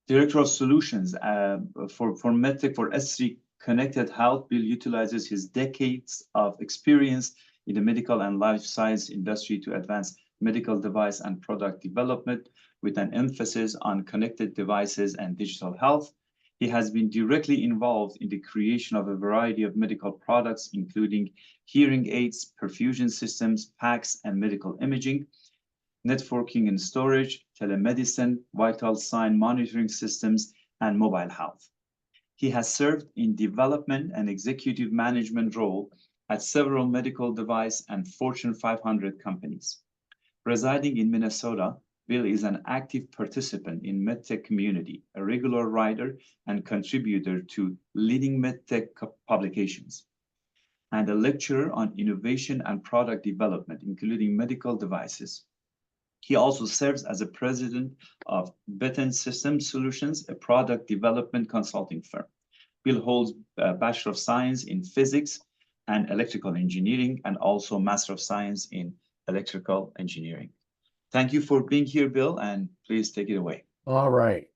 Director of Solutions for Medtech for S3 Connected Health. Bill utilizes his decades of experience in the medical and life science industry to advance medical device and product development with an emphasis on connected devices and digital health. He has been directly involved in the creation of a variety of medical products, including hearing aids, perfusion systems, PACs, and medical imaging, networking and storage, telemedicine, vital sign monitoring systems, and mobile health. He has served in development and executive management role at several medical device and Fortune 500 companies. Residing in Minnesota, Bill is an active participant in Medtech community, a regular writer and contributor to leading Medtech publications, and a lecturer on innovation and product development, including medical devices. He also serves as a president of Betten System Solutions, a product development consulting firm. Bill holds a Bachelor of Science in Physics and Electrical Engineering, and also Master of Science in Electrical Engineering. Thank you for being here, Bill, and please take it away. All right.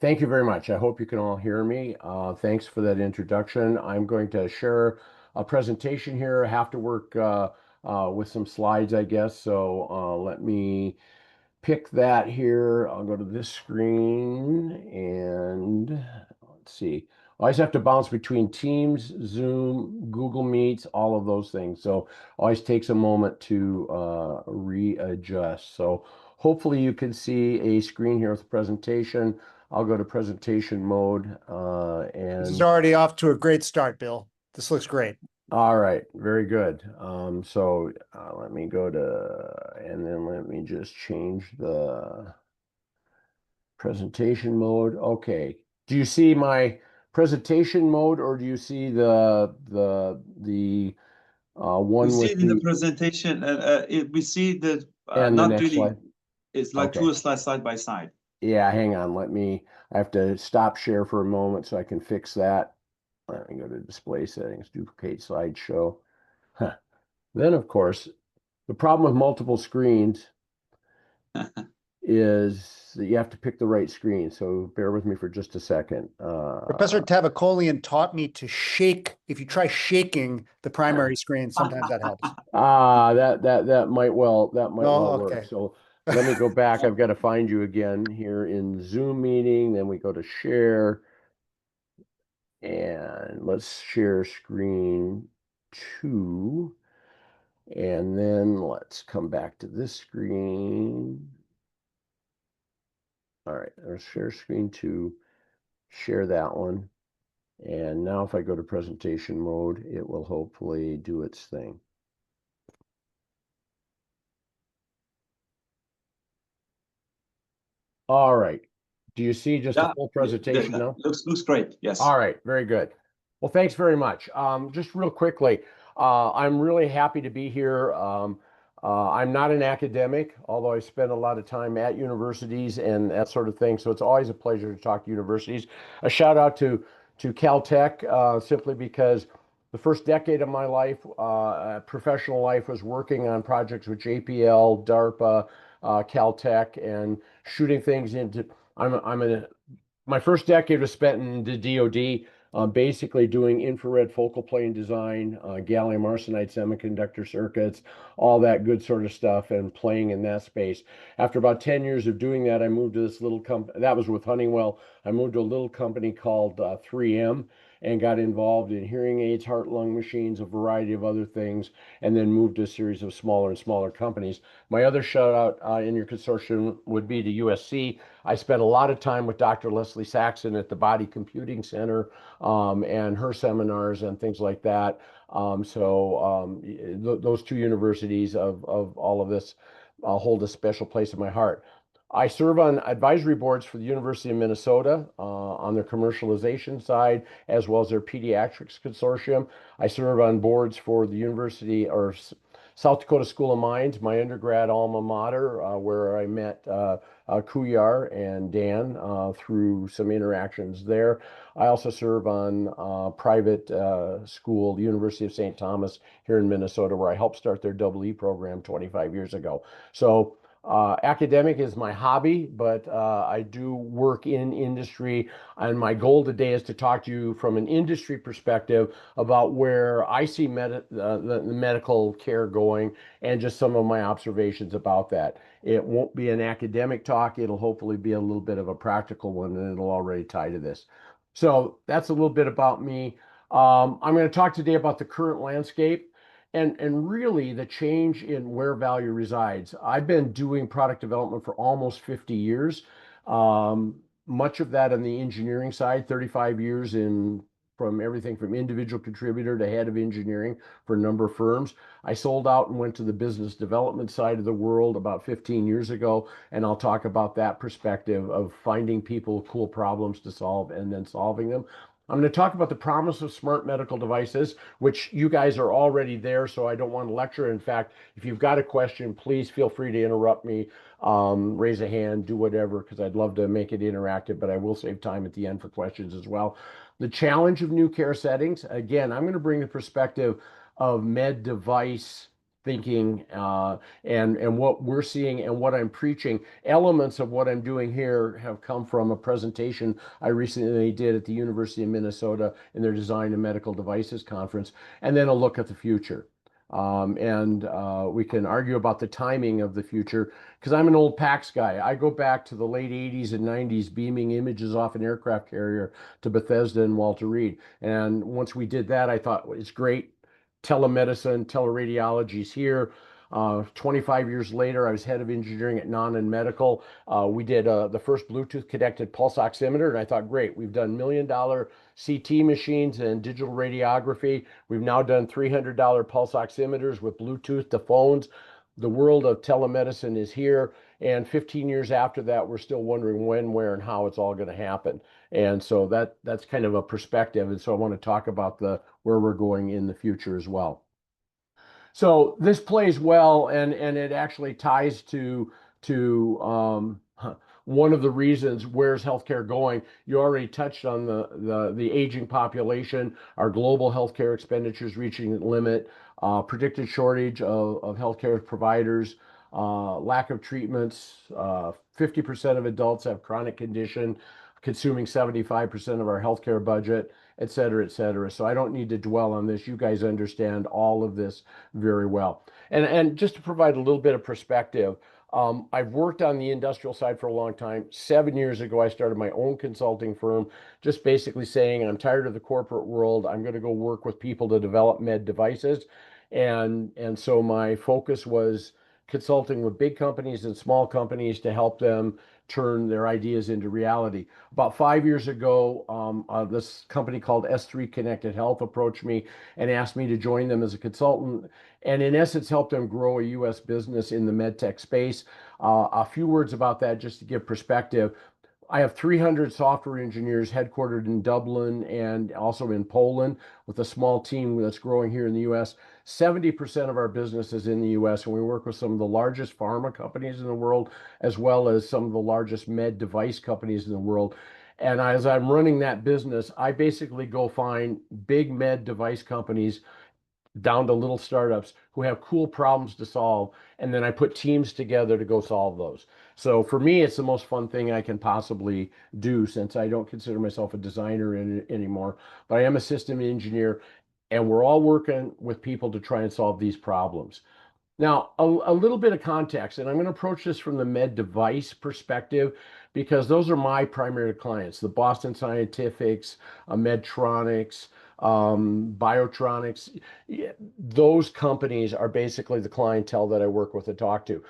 Thank you very much. I hope you can all hear me. Thanks for that introduction. I'm going to share a presentation here. I have to work with some slides, I guess. So let me pick that here. I'll go to this screen and let's see. I always have to bounce between Teams, Zoom, Google Meets, all of those things. So always takes a moment to readjust. So hopefully you can see a screen here with the presentation. I'll go to presentation mode. And this is already off to a great start, Bill. This looks great. All right, very good. So let me go to, and then let me just change the presentation mode. Okay. Do you see my presentation mode, or do you see the one we see with it in the presentation? We see the and not the next really. slide? It's like Okay. two slides side by side. Yeah, hang on. I have to stop share for a moment so I can fix that. Let me go to display settings, duplicate slideshow. Huh. Then, of course, the problem with multiple screens is that you have to pick the right screen. So bear with me for just a second. Professor Tavakolian taught me to shake. If you try shaking the primary screen, sometimes that helps. That might well okay. work. So let me go back. I've got to find you again here in Zoom meeting. Then we go to share. And let's share screen 2. And then let's come back to this screen. All right, let's share screen 2, share that one. And now if I go to presentation mode, it will hopefully do its thing. All right. Do you see just a full presentation now? Looks great, yes. All right, very good. Well, thanks very much. Just real quickly, I'm really happy to be here. I'm not an academic, although I spend a lot of time at universities and that sort of thing. So it's always a pleasure to talk to universities. A shout out to Caltech, simply because the first decade of my life, professional life, was working on projects with JPL, DARPA, Caltech, and shooting things into. My first decade was spent in the DoD. Basically doing infrared focal plane design, gallium arsenide semiconductor circuits, all that good sort of stuff, and playing in that space. After about 10 years of doing that, I moved to this little company. That was with Honeywell. I moved to a little company called 3M and got involved in hearing aids, heart-lung machines, a variety of other things, and then moved to a series of smaller and smaller companies. My other shout out in your consortium would be to USC. I spent a lot of time with Dr. Leslie Saxon at the Body Computing Center and her seminars and things like that. Those two universities of all of this hold a special place in my heart. I serve on advisory boards for the University of Minnesota on their commercialization side, as well as their pediatrics consortium. I serve on boards for the University or South Dakota School of Mines, my undergrad alma mater, where I met Kuyar and Dan through some interactions there. I also serve on private school, the University of St. Thomas here in Minnesota, where I helped start their EE program 25 years ago. So Academic is my hobby, but I do work in industry. And my goal today is to talk to you from an industry perspective about where I see the medical care going and just some of my observations about that. It won't be an academic talk. It'll hopefully be a little bit of a practical one, and it'll already tie to this. So that's a little bit about me. I'm going to talk today about the current landscape and really the change in where value resides. I've been doing product development for almost 50 years. Much of that on the engineering side, 35 years in from everything from individual contributor to head of engineering for a number of firms. I sold out and went to the business development side of the world about 15 years ago, and I'll talk about that perspective of finding people cool problems to solve and then solving them. I'm going to talk about the promise of smart medical devices, which you guys are already there, so I don't want to lecture. In fact, if you've got a question, please feel free to interrupt me, raise a hand, do whatever, because I'd love to make it interactive, but I will save time at the end for questions as well. The challenge of new care settings, again, I'm going to bring the perspective of med device thinking and what we're seeing and what I'm preaching. Elements of what I'm doing here have come from a presentation I recently did at the University of Minnesota in their Design and Medical Devices conference, and then a look at the future. We can argue about the timing of the future because I'm an old PACS guy. I go back to the late 80s and 90s beaming images off an aircraft carrier to Bethesda and Walter Reed. And once we did that, I thought, well, it's great. Telemedicine, teleradiology is here. 25 years later, I was head of engineering at Non and Medical. We did the first Bluetooth connected pulse oximeter, and I thought, great, we've done $1 million CT machines and digital radiography. We've now done $300 pulse oximeters with Bluetooth to phones. The world of telemedicine is here. And 15 years after that, we're still wondering when, where, and how it's all going to happen. And so that's kind of a perspective. And so I want to talk about where we're going in the future as well. So this plays well, and it actually ties to one of the reasons where's healthcare going. You already touched on the aging population, our global healthcare expenditures reaching the limit, predicted shortage of healthcare providers, lack of treatments. 50% of adults have chronic condition, consuming 75% of our healthcare budget, et cetera, et cetera. So I don't need to dwell on this. You guys understand all of this very well. And just to provide a little bit of perspective, I've worked on the industrial side for a long time. 7 years ago, I started my own consulting firm, just basically saying, I'm tired of the corporate world. I'm going to go work with people to develop med devices. And so my focus was consulting with big companies and small companies to help them turn their ideas into reality. About 5 years ago, this company called S3 Connected Health approached me and asked me to join them as a consultant, and in essence help them grow a U.S. business in the medtech space. A few words about that just to give perspective. I have 300 software engineers headquartered in Dublin and also in Poland with a small team that's growing here in the U.S. 70% of our business is in the U.S., and we work with some of the largest pharma companies in the world, as well as some of the largest med device companies in the world. And as I'm running that business, I basically go find big med device companies down to little startups who have cool problems to solve, and then I put teams together to go solve those. So for me, it's the most fun thing I can possibly do, since I don't consider myself a designer anymore, but I am a system engineer, and we're all working with people to try and solve these problems. Now, a little bit of context, and I'm going to approach this from the med device perspective because those are my primary clients, the Boston Scientifics, Medtronics, Biotronics. Those companies are basically the clientele that I work with and talk to.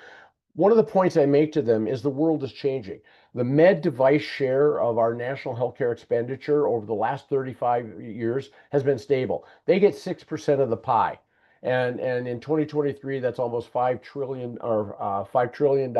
One of the points I make to them is the world is changing. The med device share of our national healthcare expenditure over the last 35 years has been stable. They get 6% of the pie. And in 2023, that's almost $5 trillion or $5 trillion.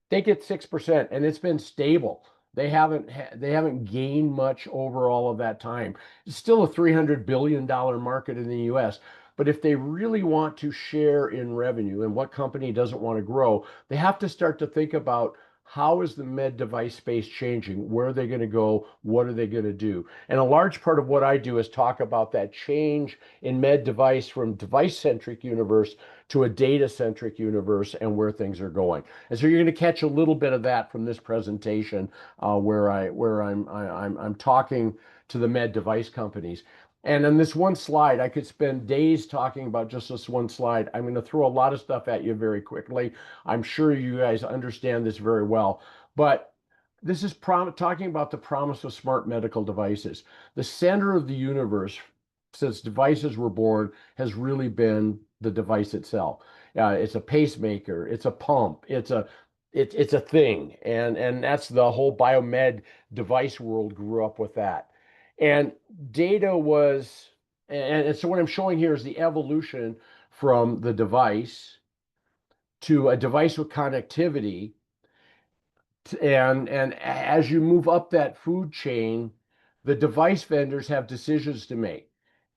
They get 6%, and it's been stable. They haven't gained much over all of that time. It's still a $300 billion market in the US. But if they really want to share in revenue, and what company doesn't want to grow, they have to start to think about, how is the med device space changing? Where are they going to go? What are they going to do? And a large part of what I do is talk about that change in med device from device-centric universe to a data-centric universe and where things are going. And so you're going to catch a little bit of that from this presentation, where I'm talking to the med device companies. And on this one slide, I could spend days talking about just this one slide. I'm going to throw a lot of stuff at you very quickly. I'm sure you guys understand this very well, but this is talking about the promise of smart medical devices. The center of the universe since devices were born has really been the device itself. It's a pacemaker, it's a pump, it's a thing, and that's the whole biomed device world grew up with that. And data was, and so what I'm showing here is the evolution from the device to a device with connectivity. And as you move up that food chain, the device vendors have decisions to make.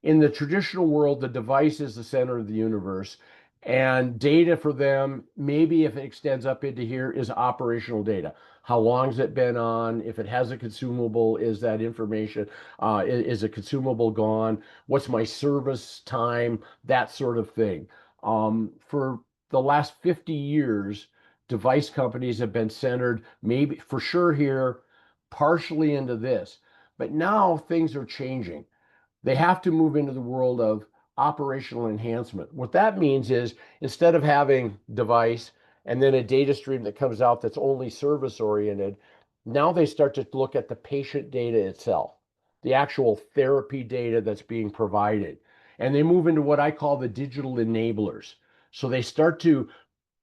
In the traditional world, the device is the center of the universe, and data for them, maybe if it extends up into here, is operational data. How long has it been on? If it has a consumable, is that information, is a consumable gone? What's my service time? That sort of thing. For the last 50 years, device companies have been centered, maybe for sure here, partially into this. But now things are changing. They have to move into the world of operational enhancement. What that means is instead of having device and then a data stream that comes out that's only service oriented, now they start to look at the patient data itself, the actual therapy data that's being provided. And they move into what I call the digital enablers. So they start to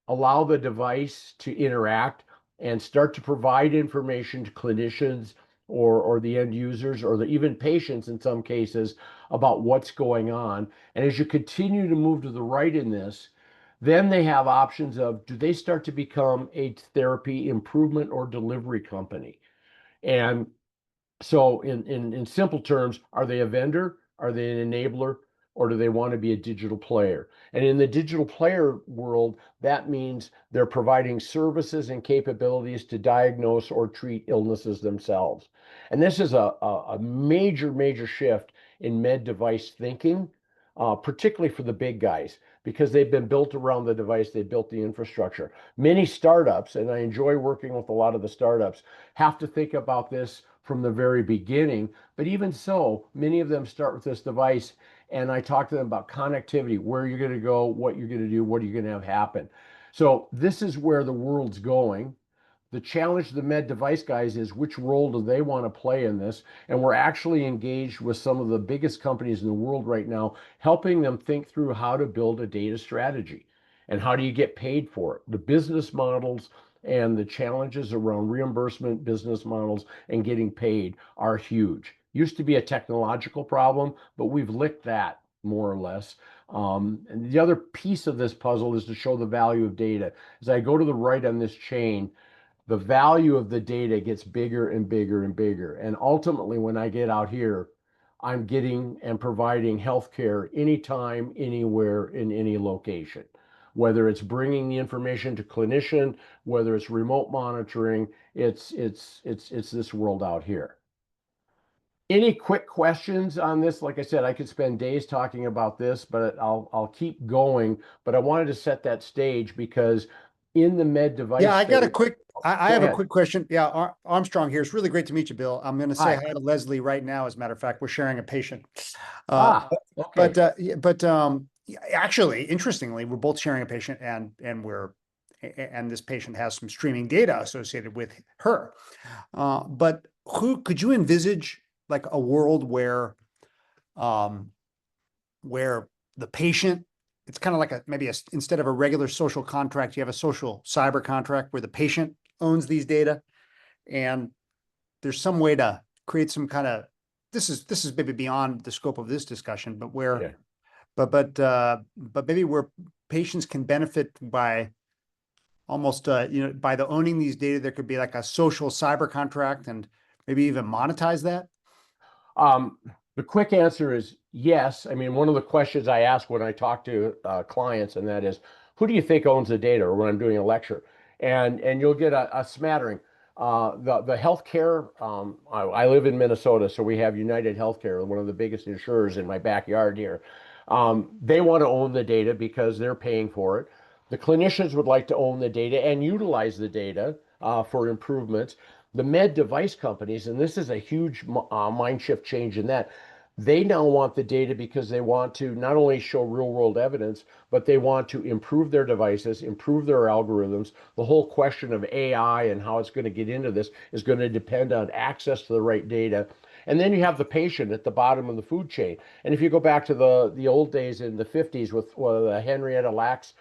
allow the device to interact and start to provide information to clinicians or the end users or even patients in some cases about what's going on. And as you continue to move to the right in this, then they have options of, do they start to become a therapy improvement or delivery company? And so in simple terms, are they a vendor? Are they an enabler? Or do they want to be a digital player? And in the digital player world, that means they're providing services and capabilities to diagnose or treat illnesses themselves. And this is a major, major shift in med device thinking, particularly for the big guys, because they've been built around the device, they built the infrastructure. Many startups, and I enjoy working with a lot of the startups, have to think about this from the very beginning. But even so, many of them start with this device, and I talk to them about connectivity, where you're going to go, what you're going to do, what are you going to have happen. So this is where the world's going. The challenge to the med device guys is which role do they want to play in this? And we're actually engaged with some of the biggest companies in the world right now, helping them think through how to build a data strategy and how do you get paid for it. The business models and the challenges around reimbursement business models and getting paid are huge. Used to be a technological problem, but we've licked that more or less. And the other piece of this puzzle is to show the value of data. As I go to the right on this chain, the value of the data gets bigger and bigger and bigger. And ultimately, when I get out here, I'm getting and providing healthcare anytime, anywhere, in any location. Whether it's bringing the information to clinician, whether it's remote monitoring, it's this world out here. Any quick questions on this? Like I said, I could spend days talking about this, but I'll keep going. But I wanted to set that stage because in the med device Yeah, I got a space- quick, I have ahead. a quick question. Yeah, Armstrong here. It's really great to meet you, Bill. I'm going to say Hi. hi to Leslie right now. As a matter of fact, we're sharing a patient. Okay. Actually, interestingly, we're both sharing a patient, and this patient has some streaming data associated with her. But who could you envisage like a world where the patient, it's kind of like maybe instead of a regular social contract, you have a social cyber contract where the patient owns these data, and there's some way to create some kind of, this is maybe beyond the scope of this discussion, but where, Yeah. but maybe where patients can benefit by almost, by the owning these data, there could be like a social cyber contract and maybe even monetize that. The quick answer is yes. I mean, one of the questions I ask when I talk to clients, and that is, who do you think owns the data, or when I'm doing a lecture? And you'll get a smattering. The healthcare, I live in Minnesota, so we have United Healthcare, one of the biggest insurers in my backyard here. They want to own the data because they're paying for it. The clinicians would like to own the data and utilize the data for improvements. The med device companies, and this is a huge mind shift change in that, they now want the data because they want to not only show real world evidence, but they want to improve their devices, improve their algorithms. The whole question of AI and how it's going to get into this is going to depend on access to the right data. And then you have the patient at the bottom of the food chain. And if you go back to the old days in the 50s with Henrietta Lacks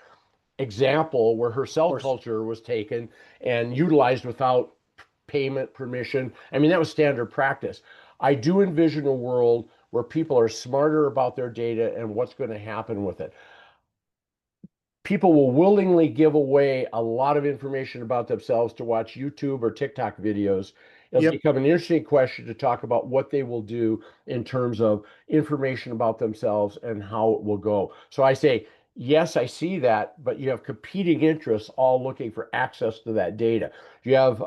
example where her cell culture was taken and utilized without payment permission, I mean, that was standard practice. I do envision a world where people are smarter about their data and what's going to happen with it. People will willingly give away a lot of information about themselves to watch YouTube or TikTok videos. It'll become an interesting question to talk about what they will do in terms of information about themselves and how it will go. So I say, yes, I see that, but you have competing interests all looking for access to that data. You have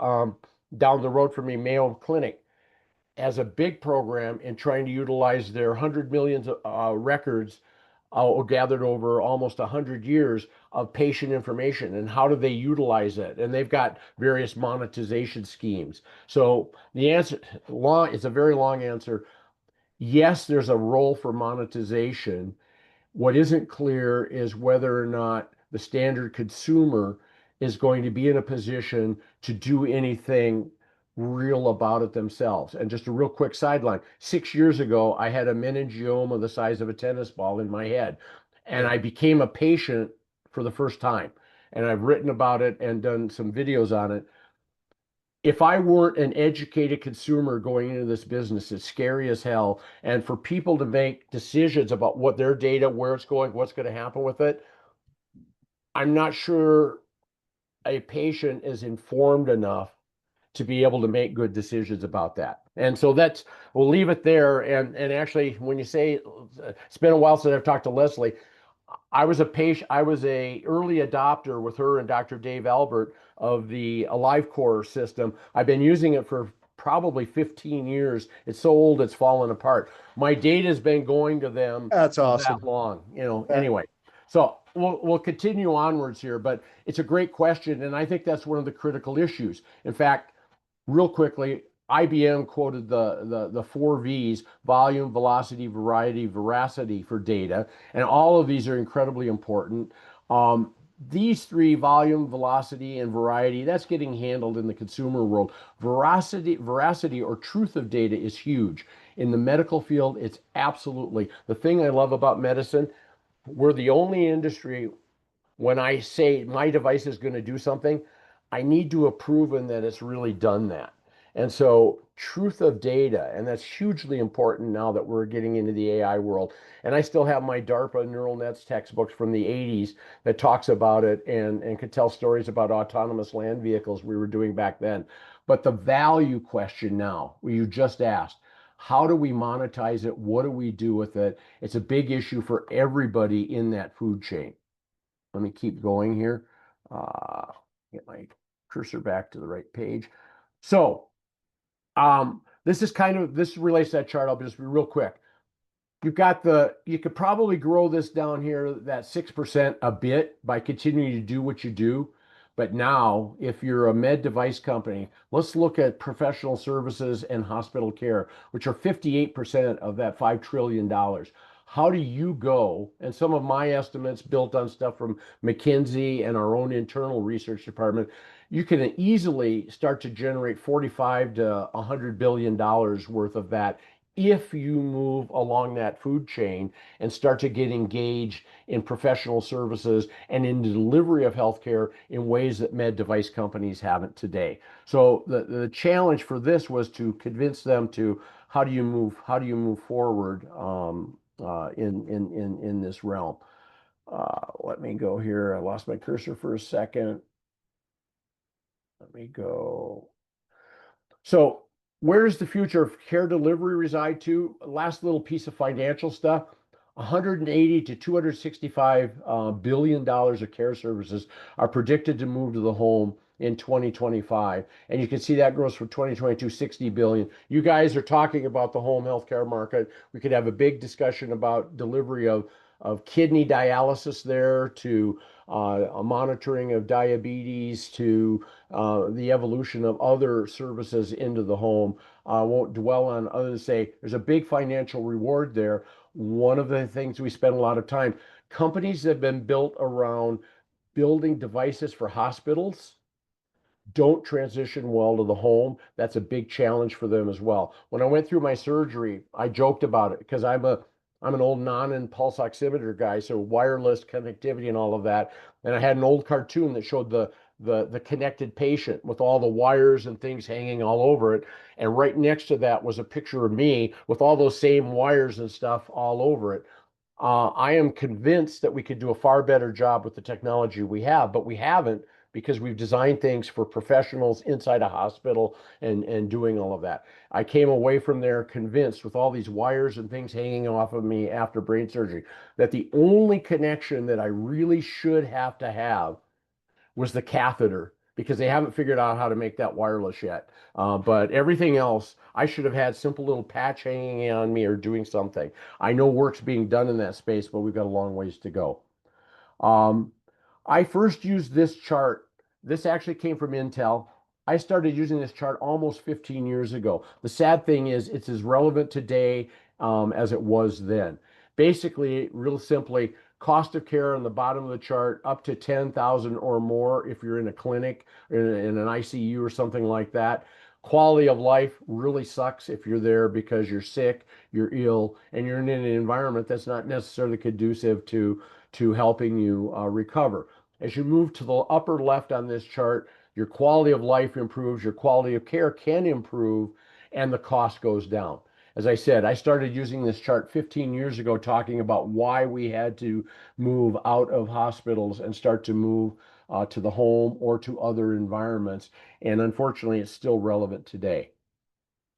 down the road from me, Mayo Clinic as a big program in trying to utilize their 100 million records gathered over almost 100 years of patient information, and how do they utilize it? And they've got various monetization schemes. So the answer, it's a very long answer. Yes, there's a role for monetization. What isn't clear is whether or not the standard consumer is going to be in a position to do anything real about it themselves. And just a real quick sideline, 6 years ago, I had a meningioma the size of a tennis ball in my head, and I became a patient for the first time. And I've written about it and done some videos on it. If I weren't an educated consumer going into this business, it's scary as hell. And for people to make decisions about what their data, where it's going, what's going to happen with it, I'm not sure a patient is informed enough to be able to make good decisions about that. And so we'll leave it there. And actually, when you say it's been a while since I've talked to Leslie, I was a early adopter with her and Dr. Dave Albert of the AliveCore system. I've been using it for probably 15 years. It's so old, it's fallen apart. My data has been going to them That's awesome. that long, anyway. So we'll continue onwards here, but it's a great question. And I think that's one of the critical issues. In fact, real quickly, IBM quoted the 4 V's: volume, velocity, variety, veracity for data. And all of these are incredibly important. These 3, volume, velocity, and variety, that's getting handled in the consumer world. Veracity or truth of data is huge. In the medical field, it's absolutely. The thing I love about medicine, we're the only industry, when I say my device is going to do something, I need to have proven that it's really done that. And so truth of data, and that's hugely important now that we're getting into the AI world. And I still have my DARPA neural nets textbooks from the 80s that talks about it and could tell stories about autonomous land vehicles we were doing back then. But the value question now, you just asked, how do we monetize it? What do we do with it? It's a big issue for everybody in that food chain. Let me keep going here. Get my cursor back to the right page. So this relates to that chart. I'll just be real quick. You could probably grow this down here, that 6% a bit by continuing to do what you do. But now, if you're a med device company, let's look at professional services and hospital care, which are 58% of that $5 trillion. How do you go, and some of my estimates built on stuff from McKinsey and our own internal research department, you can easily start to generate $45 to $100 billion worth of that if you move along that food chain and start to get engaged in professional services and in the delivery of healthcare in ways that med device companies haven't today. So the challenge for this was to convince them to how do you move forward in this realm. Let me go here. I lost my cursor for a second. Let me go. So where does the future of care delivery reside to? Last little piece of financial stuff. 180 to $265 billion of care services are predicted to move to the home in 2025. And you can see that grows from 2022, 60 billion. You guys are talking about the home healthcare market. We could have a big discussion about delivery of of kidney dialysis there to a monitoring of diabetes to the evolution of other services into the home. I won't dwell on other than say there's a big financial reward there. One of the things we spend a lot of time, companies that have been built around building devices for hospitals don't transition well to the home. That's a big challenge for them as well. When I went through my surgery, I joked about it because I'm an old non and pulse oximeter guy, so wireless connectivity and all of that. And I had an old cartoon that showed the connected patient with all the wires and things hanging all over it. And right next to that was a picture of me with all those same wires and stuff all over it. I am convinced that we could do a far better job with the technology we have, but we haven't because we've designed things for professionals inside a hospital and doing all of that. I came away from there convinced with all these wires and things hanging off of me after brain surgery that the only connection that I really should have to have was the catheter because they haven't figured out how to make that wireless yet. But everything else, I should have had simple little patch hanging on me or doing something. I know work's being done in that space, but we've got a long ways to go. I first used this chart. This actually came from Intel. I started using this chart almost 15 years ago. The sad thing is it's as relevant today as it was then. Basically, real simply, cost of care on the bottom of the chart up to 10,000 or more if you're in a clinic, in an ICU or something like that. Quality of life really sucks if you're there because you're sick, you're ill, and you're in an environment that's not necessarily conducive to helping you recover. As you move to the upper left on this chart, your quality of life improves, your quality of care can improve, and the cost goes down. As I said, I started using this chart 15 years ago, talking about why we had to move out of hospitals and start to move to the home or to other environments. And unfortunately, it's still relevant today.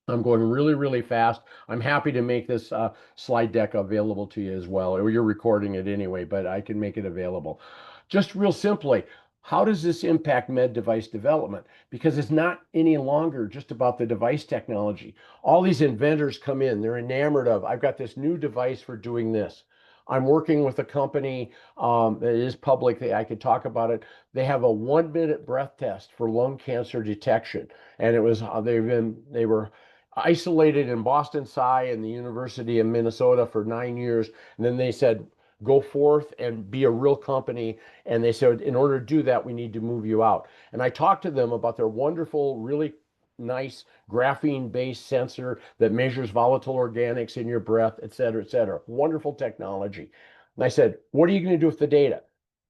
I'm going really, really fast. I'm happy to make this slide deck available to you as well. Or you're recording it anyway, but I can make it available. Just real simply, how does this impact med device development? Because it's not any longer just about the device technology. All these inventors come in, they're enamored of, I've got this new device for doing this. I'm working with a company that is public, I could talk about it. They have a 1-minute breath test for lung cancer detection. And it was, they were isolated in Boston Sci and the University of Minnesota for 9 years. And then they said, go forth and be a real company. And they said, in order to do that, we need to move you out. And I talked to them about their wonderful, really nice graphene-based sensor that measures volatile organics in your breath, et cetera, et cetera. Wonderful technology. And I said, what are you going to do with the data?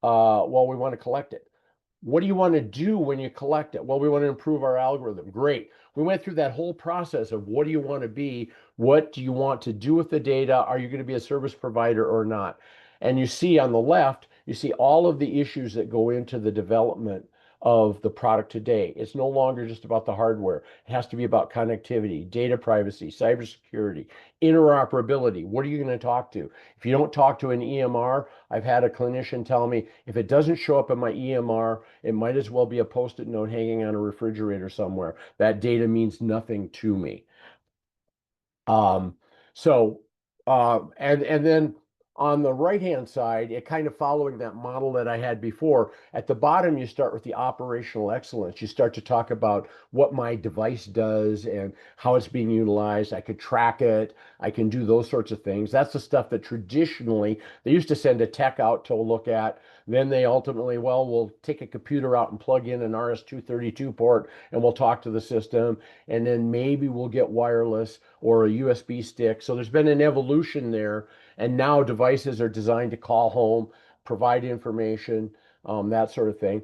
Well, we want to collect it. What do you want to do when you collect it? Well, we want to improve our algorithm. Great. We went through that whole process of what do you want to be? What do you want to do with the data? Are you going to be a service provider or not? And you see on the left, you see all of the issues that go into the development of the product today. It's no longer just about the hardware. It has to be about connectivity, data privacy, cybersecurity, interoperability. What are you going to talk to? If you don't talk to an EMR, I've had a clinician tell me, if it doesn't show up in my EMR, it might as well be a Post-it note hanging on a refrigerator somewhere. That data means nothing to me. And then on the right-hand side, it kind of following that model that I had before. At the bottom, you start with the operational excellence. You start to talk about what my device does and how it's being utilized. I could track it. I can do those sorts of things. That's the stuff that traditionally, they used to send a tech out to look at. Then they ultimately, well, we'll take a computer out and plug in an RS-232 port and we'll talk to the system. And then maybe we'll get wireless or a USB stick. So there's been an evolution there. And now devices are designed to call home, provide information, that sort of thing.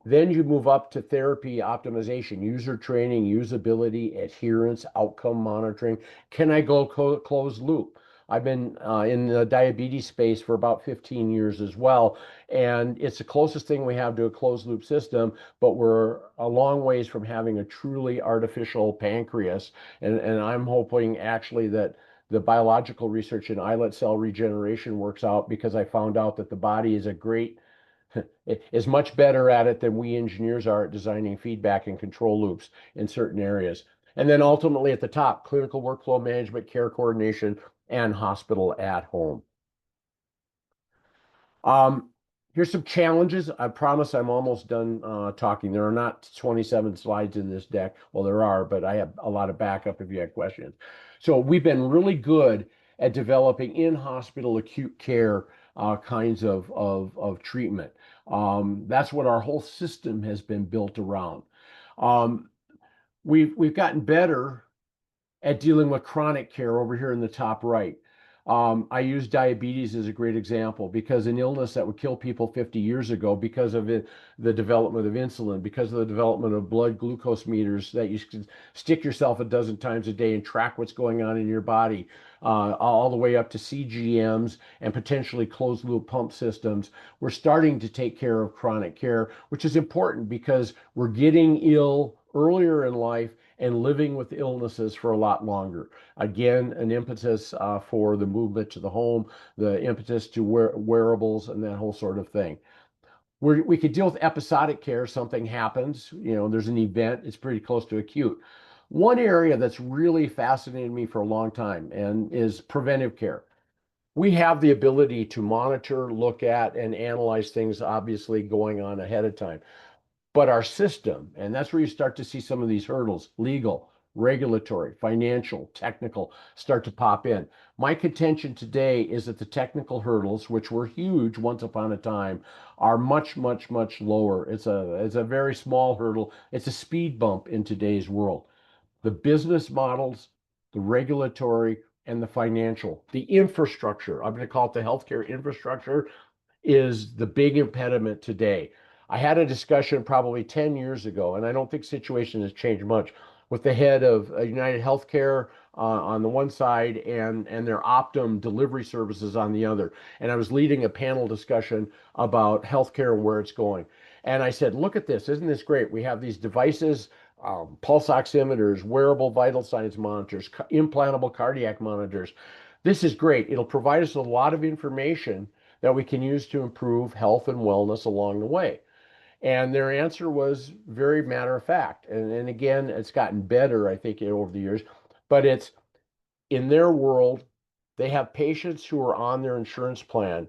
Then you move up to therapy optimization, user training, usability, adherence, outcome monitoring. Can I go closed loop? I've been in the diabetes space for about 15 years as well. And it's the closest thing we have to a closed loop system, but we're a long ways from having a truly artificial pancreas. And I'm hoping actually that the biological research in islet cell regeneration works out because I found out that the body is is much better at it than we engineers are at designing feedback and control loops in certain areas. And then ultimately at the top, clinical workflow management, care coordination, and hospital at home. Here's some challenges. I promise I'm almost done talking. There are not 27 slides in this deck. Well, there are, but I have a lot of backup if you have questions. So we've been really good at developing in-hospital acute care kinds of treatment. That's what our whole system has been built around. We've gotten better at dealing with chronic care over here in the top right. I use diabetes as a great example because an illness that would kill people 50 years ago because of the development of insulin, because of the development of blood glucose meters that you can stick yourself a dozen times a day and track what's going on in your body, all the way up to CGMs and potentially closed loop pump systems. We're starting to take care of chronic care, which is important because we're getting ill earlier in life and living with illnesses for a lot longer. Again, an impetus for the movement to the home, the impetus to wearables and that whole sort of thing. We could deal with episodic care. Something happens, there's an event, it's pretty close to acute. One area that's really fascinated me for a long time and is preventive care. We have the ability to monitor, look at, and analyze things obviously going on ahead of time. But our system, and that's where you start to see some of these hurdles, legal, regulatory, financial, technical, start to pop in. My contention today is that the technical hurdles, which were huge once upon a time, are much, much, much lower. It's a very small hurdle. It's a speed bump in today's world. The business models, the regulatory, and the financial, the infrastructure, I'm going to call it the healthcare infrastructure, is the big impediment today. I had a discussion probably 10 years ago, and I don't think the situation has changed much, with the head of United Healthcare on the one side and their Optum delivery services on the other. And I was leading a panel discussion about healthcare and where it's going. And I said, look at this, isn't this great? We have these devices, pulse oximeters, wearable vital signs monitors, implantable cardiac monitors. This is great. It'll provide us a lot of information that we can use to improve health and wellness along the way. And their answer was very matter of fact. And again, it's gotten better, I think, over the years. But it's in their world, they have patients who are on their insurance plan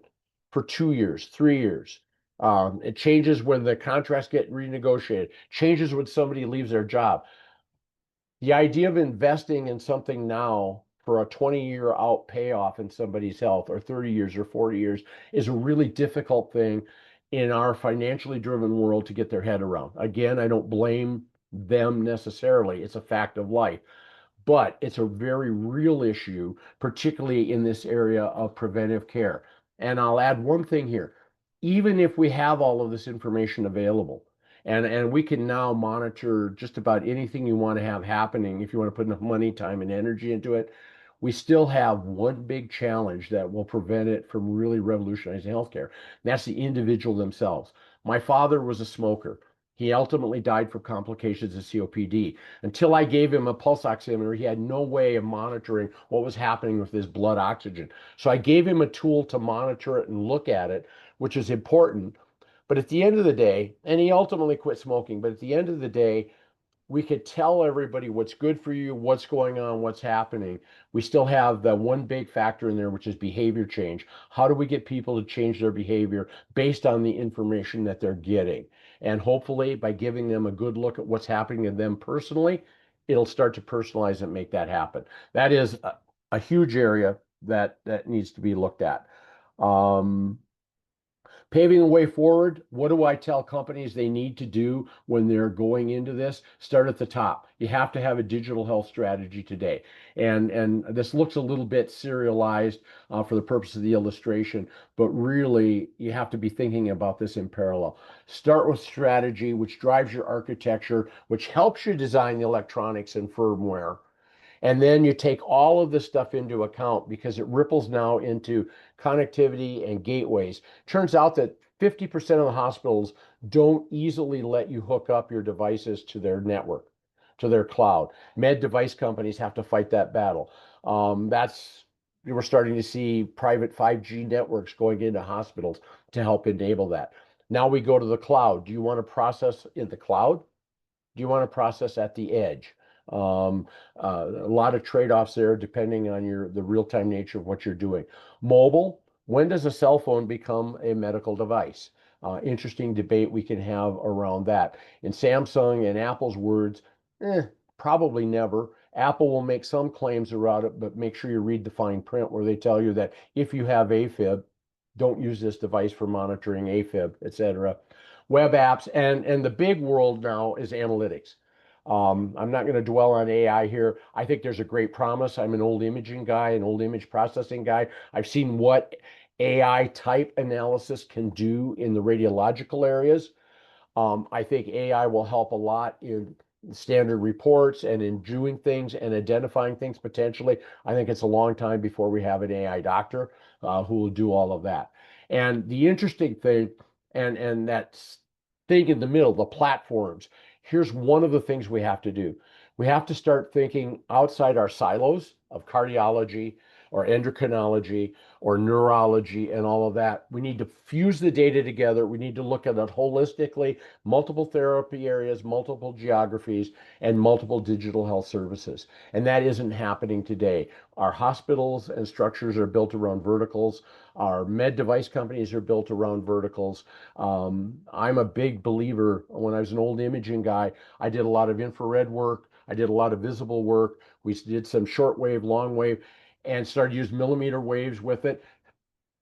for 2 years, 3 years. It changes when the contracts get renegotiated, changes when somebody leaves their job. The idea of investing in something now for a 20-year out payoff in somebody's health, or 30 years or 40 years, is a really difficult thing in our financially driven world to get their head around. Again, I don't blame them necessarily. It's a fact of life. But it's a very real issue, particularly in this area of preventive care. And I'll add one thing here. Even if we have all of this information available, and we can now monitor just about anything you want to have happening, if you want to put enough money, time, and energy into it, we still have one big challenge that will prevent it from really revolutionizing healthcare. And that's the individual themselves. My father was a smoker. He ultimately died from complications of COPD. Until I gave him a pulse oximeter, he had no way of monitoring what was happening with his blood oxygen. So I gave him a tool to monitor it and look at it, which is important. But at the end of the day, and he ultimately quit smoking, but at the end of the day, we could tell everybody what's good for you, what's going on, what's happening. We still have the one big factor in there, which is behavior change. How do we get people to change their behavior based on the information that they're getting? And hopefully by giving them a good look at what's happening to them personally, it'll start to personalize and make that happen. That is a huge area that needs to be looked at. Paving the way forward, what do I tell companies they need to do when they're going into this? Start at the top. You have to have a digital health strategy today. And this looks a little bit serialized for the purpose of the illustration, but really you have to be thinking about this in parallel. Start with strategy, which drives your architecture, which helps you design the electronics and firmware. And then you take all of this stuff into account because it ripples now into connectivity and gateways. Turns out that 50% of the hospitals don't easily let you hook up your devices to their network, to their cloud. Med device companies have to fight that battle. We're starting to see private 5G networks going into hospitals to help enable that. Now we go to the cloud. Do you want to process in the cloud? Do you want to process at the edge? A lot of trade-offs there depending on the real-time nature of what you're doing. Mobile, When does a cell phone become a medical device? Interesting debate we can have around that. In Samsung and Apple's words, probably never. Apple will make some claims around it, but make sure you read the fine print where they tell you that if you have AFib, don't use this device for monitoring AFib, etc. Web apps, and the big world now is analytics. I'm not going to dwell on AI here. I think there's a great promise. I'm an old imaging guy, an old image processing guy. I've seen what AI type analysis can do in the radiological areas. I think AI will help a lot in standard reports and in doing things and identifying things potentially. I think it's a long time before we have an AI doctor who will do all of that. And the interesting thing, and that thing in the middle, the platforms, here's one of the things we have to do. We have to start thinking outside our silos of cardiology or endocrinology or neurology and all of that. We need to fuse the data together. We need to look at it holistically, multiple therapy areas, multiple geographies, and multiple digital health services. And that isn't happening today. Our hospitals and structures are built around verticals. Our med device companies are built around verticals. I'm a big believer. When I was an old imaging guy, I did a lot of infrared work. I did a lot of visible work. We did some shortwave, long wave, and started using millimeter waves with it.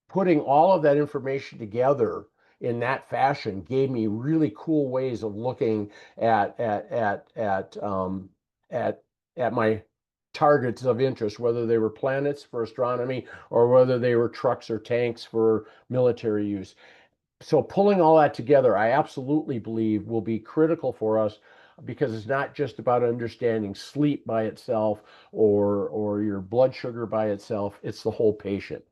Putting all of that information together in that fashion gave me really cool ways of looking at my targets of interest, whether they were planets for astronomy or whether they were trucks or tanks for military use. So pulling all that together, I absolutely believe will be critical for us, because it's not just about understanding sleep by itself or your blood sugar by itself. It's the whole patient.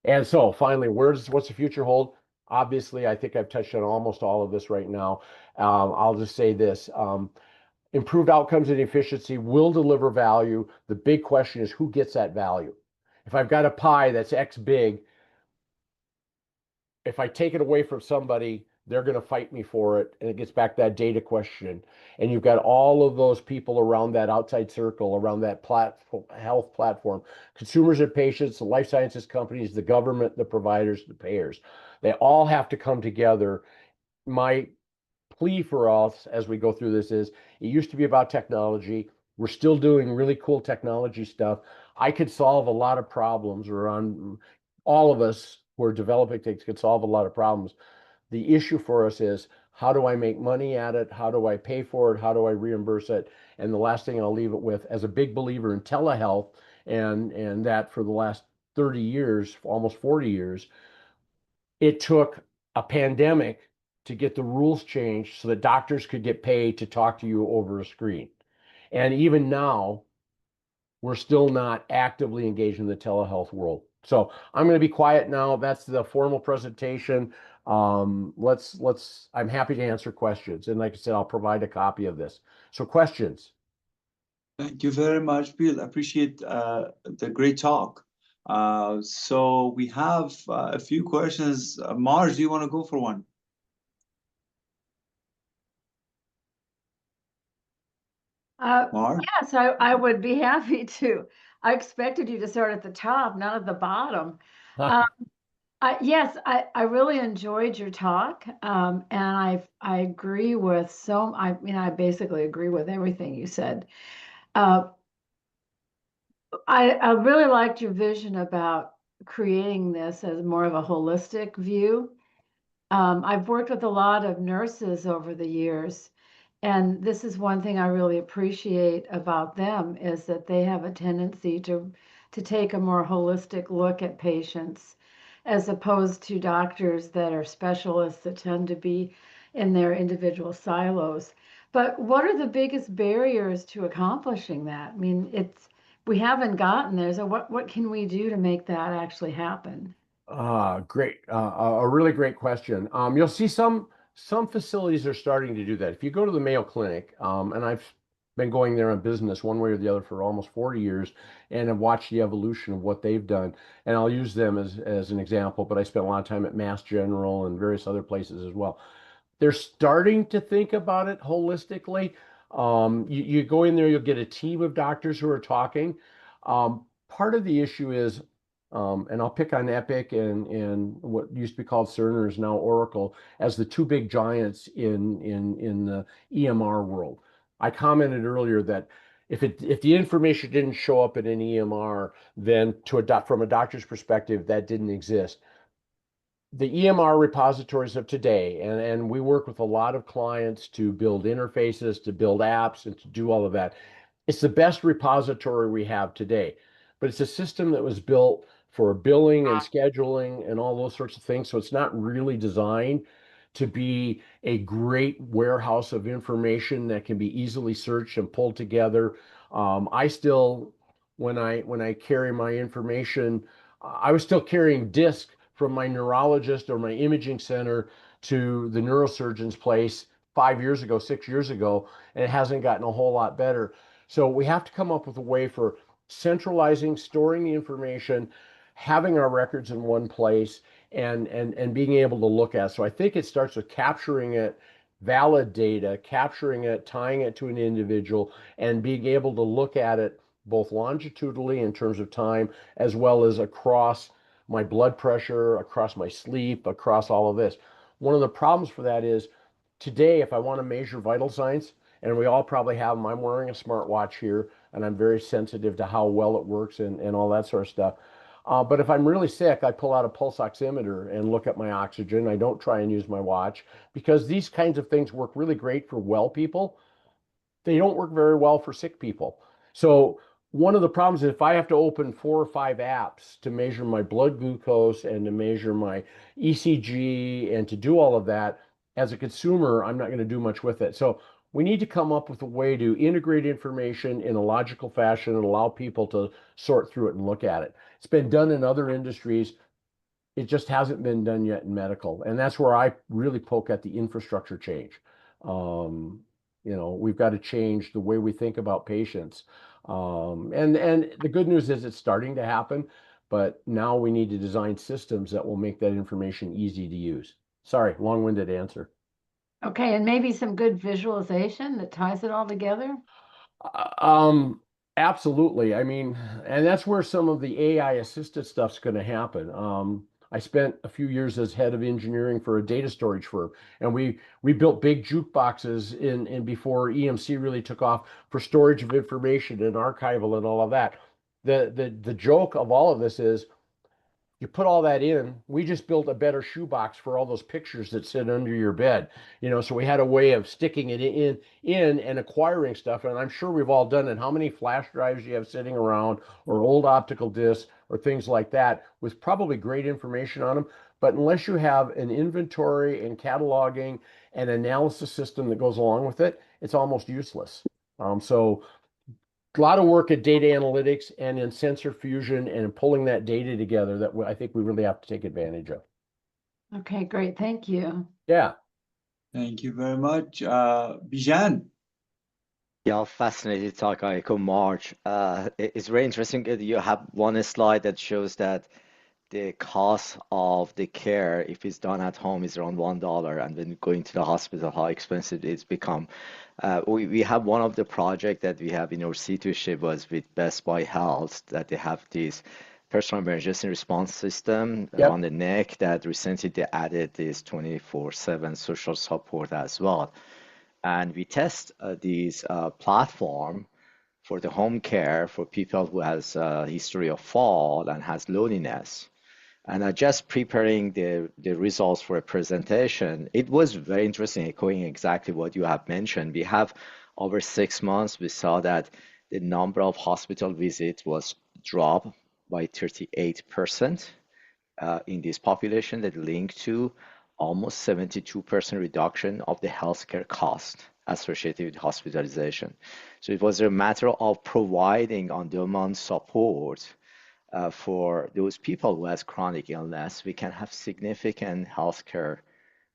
And so finally, what's the future hold? Obviously, I think I've touched on almost all of this right now. I'll just say this. Improved outcomes and efficiency will deliver value. The big question is who gets that value? If I've got a pie that's X big, if I take it away from somebody, they're going to fight me for it. And it gets back to that data question. And you've got all of those people around that outside circle, around that health platform, consumers and patients, the life sciences companies, the government, the providers, the payers. They all have to come together. My plea for us as we go through this is, it used to be about technology. We're still doing really cool technology stuff. I could solve a lot of problems around, all of us who are developing things could solve a lot of problems. The issue for us is, how do I make money at it? How do I pay for it? How do I reimburse it? And the last thing I'll leave it with, as a big believer in telehealth, and that for the last 30 years, almost 40 years, it took a pandemic to get the rules changed so that doctors could get paid to talk to you over a screen. And even now, we're still not actively engaged in the telehealth world. So I'm going to be quiet now. That's the formal presentation. I'm happy to answer questions. And like I said, I'll provide a copy of this. So questions. Thank you very much, Bill. I appreciate the great talk. So we have a few questions. Marge, do you want to go for one? Marge? Yes, I would be happy to. I expected you to start at the top, not at the bottom. Yes, I really enjoyed your talk, and I agree with I basically agree with everything you said. I really liked your vision about creating this as more of a holistic view. I've worked with a lot of nurses over the years, and this is one thing I really appreciate about them, is that they have a tendency to take a more holistic look at patients, as opposed to doctors that are specialists that tend to be in their individual silos. But what are the biggest barriers to accomplishing that? I mean, we haven't gotten there, so what can we do to make that actually happen? Great. A really great question. You'll see some facilities are starting to do that. If you go to the Mayo Clinic, and I've been going there on business one way or the other for almost 40 years, and have watched the evolution of what they've done. And I'll use them as an example, but I spent a lot of time at Mass General and various other places as well. They're starting to think about it holistically. You go in there, you'll get a team of doctors who are talking. Part of the issue is And I'll pick on Epic and what used to be called Cerner is now Oracle as the two big giants in the EMR world. I commented earlier that if the information didn't show up in an EMR, then from a doctor's perspective, that didn't exist. The EMR repositories of today, and we work with a lot of clients to build interfaces, to build apps, and to do all of that. It's the best repository we have today, but it's a system that was built for billing and scheduling and all those sorts of things. So it's not really designed to be a great warehouse of information that can be easily searched and pulled together. I still, when I carry my information, I was still carrying disk from my neurologist or my imaging center to the neurosurgeon's place 5 years ago, 6 years ago, and it hasn't gotten a whole lot better. So we have to come up with a way for centralizing, storing the information, having our records in one place, and being able to look at it. So I think it starts with capturing it, valid data, capturing it, tying it to an individual, and being able to look at it both longitudinally in terms of time, as well as across my blood pressure, across my sleep, across all of this. One of the problems for that is today, if I want to measure vital signs, and we all probably have them, I'm wearing a smartwatch here, and I'm very sensitive to how well it works and all that sort of stuff. But if I'm really sick, I pull out a pulse oximeter and look at my oxygen. I don't try and use my watch because these kinds of things work really great for well people. They don't work very well for sick people. So one of the problems is if I have to open 4 or 5 apps to measure my blood glucose and to measure my ECG and to do all of that, as a consumer, I'm not going to do much with it. So we need to come up with a way to integrate information in a logical fashion and allow people to sort through it and look at it. It's been done in other industries. It just hasn't been done yet in medical. And that's where I really poke at the infrastructure change. We've got to change the way we think about patients. And the good news is it's starting to happen, but now we need to design systems that will make that information easy to use. Sorry, long-winded answer. Okay, and maybe some good visualization that ties it all together? Absolutely. I mean, and that's where some of the AI assisted stuff's going to happen. I spent a few years as head of engineering for a data storage firm, and we built big jukeboxes in before EMC really took off for storage of information and archival and all of that. The joke of all of this is you put all that in, we just built a better shoebox for all those pictures that sit under your bed. So we had a way of sticking it in and acquiring stuff. And I'm sure we've all done it. How many flash drives you have sitting around or old optical discs or things like that with probably great information on them. But unless you have an inventory and cataloging and analysis system that goes along with it, it's almost useless. So a lot of work at data analytics and in sensor fusion and pulling that data together that I think we really have to take advantage of. Okay, great. Thank you. Yeah. Thank you very much. Bijan. Yeah, fascinating talk, I echo March. It's very interesting. You have one slide that shows that the cost of the care, if it's done at home, is around $1, and when going to the hospital, how expensive it's become. We have one of the project that we have in our C2 was with Best Buy Health, that they have this personal emergency response system on the neck that recently they added this 24/7 social support as well. And we test these platform for the home care for people who has a history of fall and has loneliness. And just preparing the results for a presentation, it was very interesting, echoing exactly what you have mentioned. We have over 6 months, we saw that the number of hospital visits was dropped by 38% in this population that linked to almost 72% reduction of the healthcare cost associated with hospitalization. So it was a matter of providing on-demand support for those people who has chronic illness. We can have significant healthcare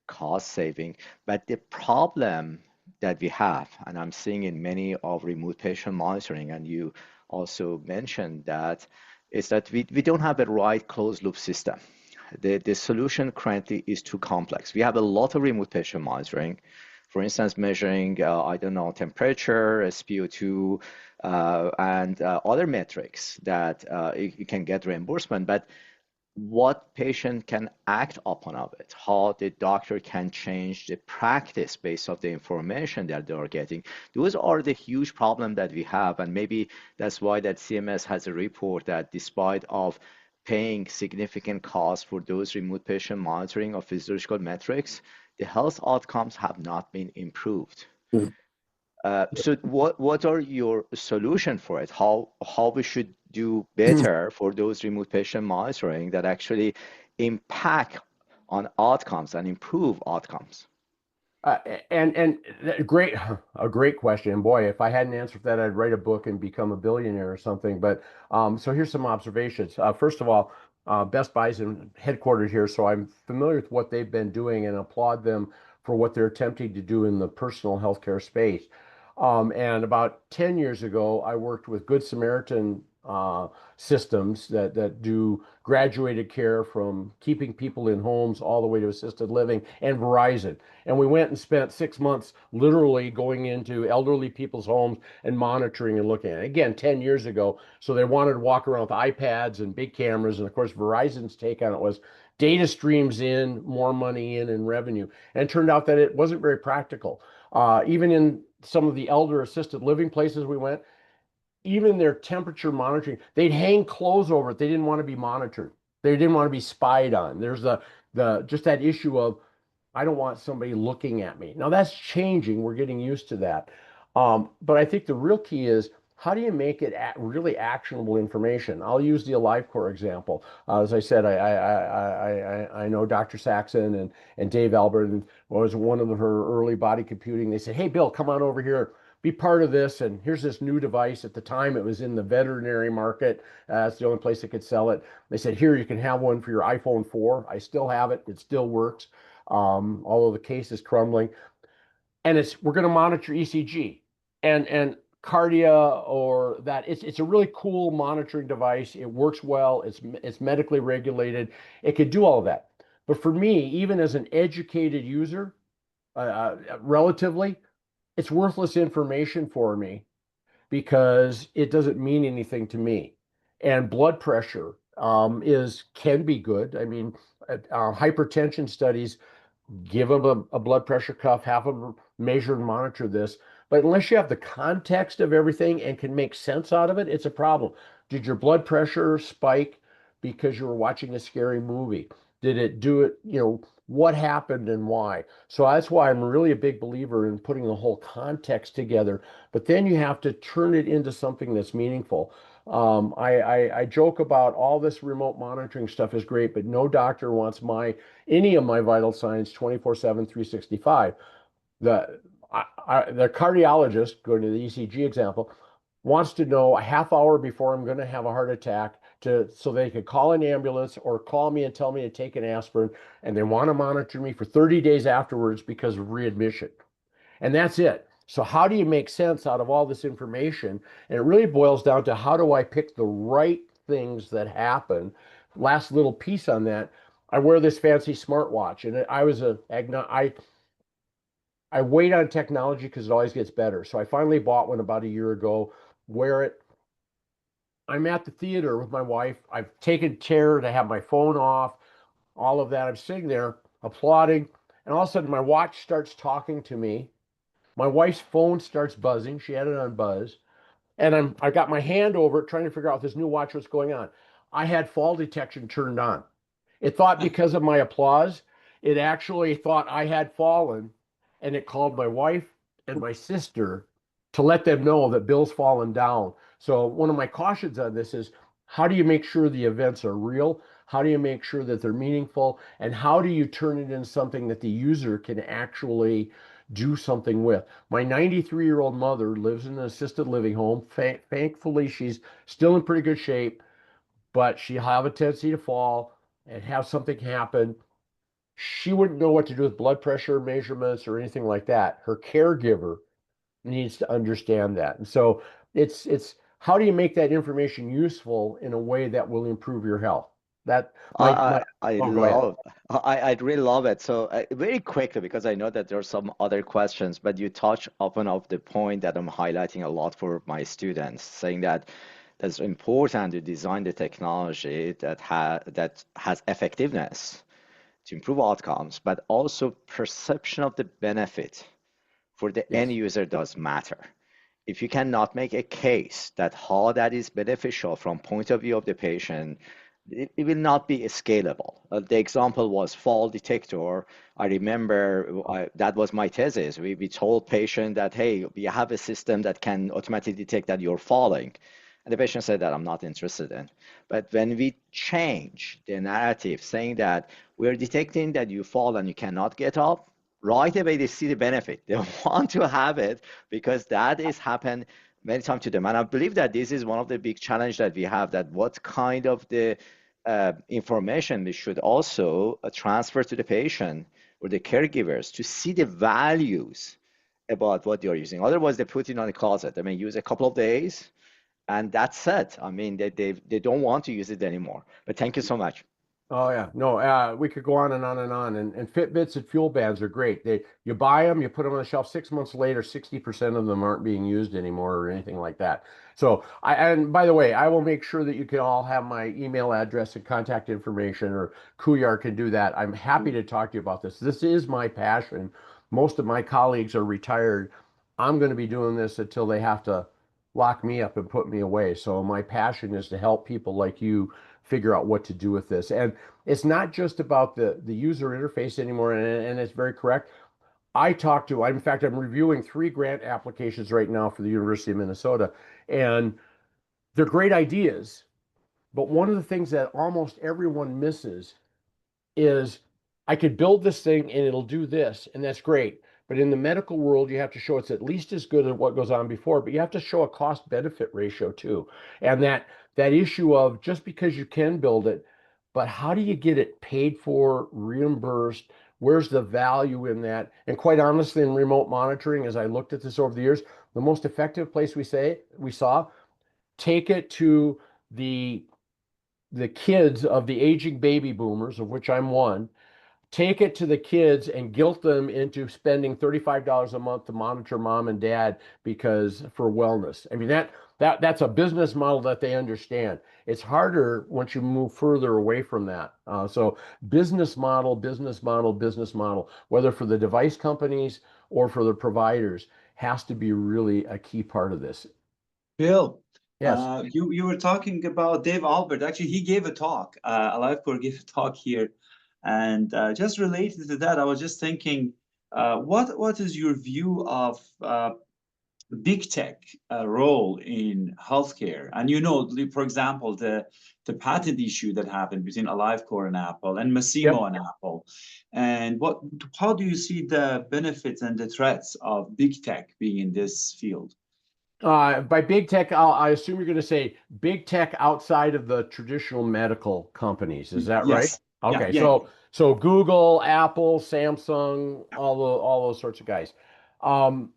cost saving. But the problem that we have, and I'm seeing in many of remote patient monitoring, and you also mentioned that, is that we don't have a right closed loop system. The solution currently is too complex. We have a lot of remote patient monitoring. For instance, measuring, I don't know, temperature, SpO2, and other metrics that you can get reimbursement. But what patient can act upon of it, how the doctor can change the practice based of the information that they are getting. Those are the huge problem that we have, and maybe that's why that CMS has a report that despite of paying significant costs for those remote patient monitoring of physiological metrics, the health outcomes have not been improved. So what are your solution for it? How we should do better for those remote patient monitoring that actually impact on outcomes and improve outcomes? And a great question. And boy, if I had an answer for that, I'd write a book and become a billionaire or something. But so here's some observations. First of all, Best Buy's headquartered here, so I'm familiar with what they've been doing and applaud them for what they're attempting to do in the personal healthcare space. And about 10 years ago, I worked with Good Samaritan systems that do graduated care from keeping people in homes all the way to assisted living, and Verizon. And we went and spent 6 months literally going into elderly people's homes and monitoring and looking at it. Again, 10 years ago. So they wanted to walk around with iPads and big cameras. And of course, Verizon's take on it was data streams in, more money in, and revenue. And it turned out that it wasn't very practical. Even in some of the elder assisted living places we went, even their temperature monitoring, they'd hang clothes over it. They didn't want to be monitored. They didn't want to be spied on. There's just that issue of, I don't want somebody looking at me. Now that's changing. We're getting used to that. But I think the real key is, how do you make it really actionable information? I'll use the AliveCore example. As I said, I know Dr. Saxon and Dave Albert, and was one of her early body computing. They said, hey, Bill, come on over here, be part of this. And here's this new device. At the time, it was in the veterinary market. It's the only place that could sell it. They said, here, you can have one for your iPhone 4. I still have it. It still works, although the case is crumbling. And we're going to monitor ECG and cardia, or that. It's a really cool monitoring device. It works well. It's medically regulated. It could do all of that. But for me, even as an educated user, relatively, it's worthless information for me because it doesn't mean anything to me. And blood pressure can be good. I mean, hypertension studies give them a blood pressure cuff, have them measure and monitor this. But unless you have the context of everything and can make sense out of it, it's a problem. Did your blood pressure spike because you were watching a scary movie? Did it do it, what happened and why? So that's why I'm really a big believer in putting the whole context together. But then you have to turn it into something that's meaningful. I joke about all this remote monitoring stuff is great, but no doctor wants any of my vital signs 24/7, 365. The cardiologist, going to the ECG example, wants to know a half hour before I'm going to have a heart attack so they could call an ambulance or call me and tell me to take an aspirin, and they want to monitor me for 30 days afterwards because of readmission. And that's it. So how do you make sense out of all this information? And it really boils down to, how do I pick the right things that happen? Last little piece on that, I wear this fancy smartwatch, and I wait on technology because it always gets better. So I finally bought one about a year ago, wear it. I'm at the theater with my wife. I've taken care to have my phone off, all of that. I'm sitting there applauding, and all of a sudden my watch starts talking to me. My wife's phone starts buzzing. She had it on buzz. And I got my hand over it trying to figure out this new watch, what's going on. I had fall detection turned on. It thought because of my applause, it actually thought I had fallen, and it called my wife and my sister to let them know that Bill's fallen down. So one of my cautions on this is, how do you make sure the events are real? How do you make sure that they're meaningful? And how do you turn it into something that the user can actually do something with? My 93-year-old mother lives in an assisted living home. Thankfully, she's still in pretty good shape, but she have a tendency to fall and have something happen. She wouldn't know what to do with blood pressure measurements or anything like that. Her caregiver needs to understand that. And so it's how do you make that information useful in a way that will improve your health? That I oh, go ahead. love I really love it. So very quickly, because I know that there are some other questions, but you touch upon of the point that I'm highlighting a lot for my students, saying that it's important to design the technology that has effectiveness to improve outcomes, but also perception of the benefit for the end Yes. user does matter. If you cannot make a case that how that is beneficial from point of view of the patient, it will not be scalable. The example was fall detector. I remember that was my thesis. We told patient that, hey, we have a system that can automatically detect that you're falling. And the patient said that I'm not interested in. But when we change the narrative saying that we're detecting that you fall and you cannot get up, right away they see the benefit. They want to have it because that is happened many times to them. And I believe that this is one of the big challenge that we have, that what kind of the information we should also transfer to the patient or the caregivers to see the values about what you're using. Otherwise, they put it on the closet. They may use a couple of days and that's it. I mean, they don't want to use it anymore. But thank you so much. Oh yeah, no, we could go on and on and on. And Fitbits and fuel bands are great. You buy them, you put them on the shelf. 6 months later, 60% of them aren't being used anymore or anything like that. So and by the way, I will make sure that you can all have my email address and contact information, or Kuyar can do that. I'm happy to talk to you about this. This is my passion. Most of my colleagues are retired. I'm going to be doing this until they have to lock me up and put me away. So my passion is to help people like you figure out what to do with this. And it's not just about the user interface anymore, and it's very correct. In fact, I'm reviewing 3 grant applications right now for the University of Minnesota, and they're great ideas. But one of the things that almost everyone misses is I could build this thing and it'll do this, and that's great. But in the medical world, you have to show it's at least as good as what goes on before, but you have to show a cost benefit ratio too. And that issue of just because you can build it, but how do you get it paid for, reimbursed? Where's the value in that? And quite honestly, in remote monitoring, as I looked at this over the years, the most effective place we saw, take it to the kids of the aging baby boomers, of which I'm one, take it to the kids and guilt them into spending $35 a month to monitor mom and dad because for wellness. I mean, that's a business model that they understand. It's harder once you move further away from that. So business model, business model, business model, whether for the device companies or for the providers, has to be really a key part of this. Bill, Yes. you were talking about Dave Albert. Actually, he gave a talk. AliveCore gave a talk here, and just related to that, I was just thinking, what is your view of big tech role in healthcare? And for example, the patent issue that happened between AliveCore and Apple, and Massimo Yep. and Apple, and how do you see the benefits and the threats of big tech being in this field? By big tech, I assume you're going to say big tech outside of the traditional medical companies. Is that right? Yes. Yeah. Okay, Yeah. so Google, Apple, Samsung, all those sorts of guys. Um,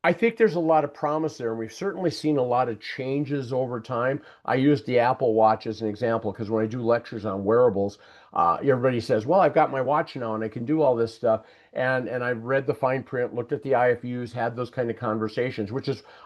I think there's a lot of promise there, and we've certainly seen a lot of changes over time. I use the Apple Watch as an example because when I do lectures on wearables, everybody says, "Well, I've got my watch now and I can do all this stuff." And I've read the fine print, looked at the IFUs, had those kind of conversations.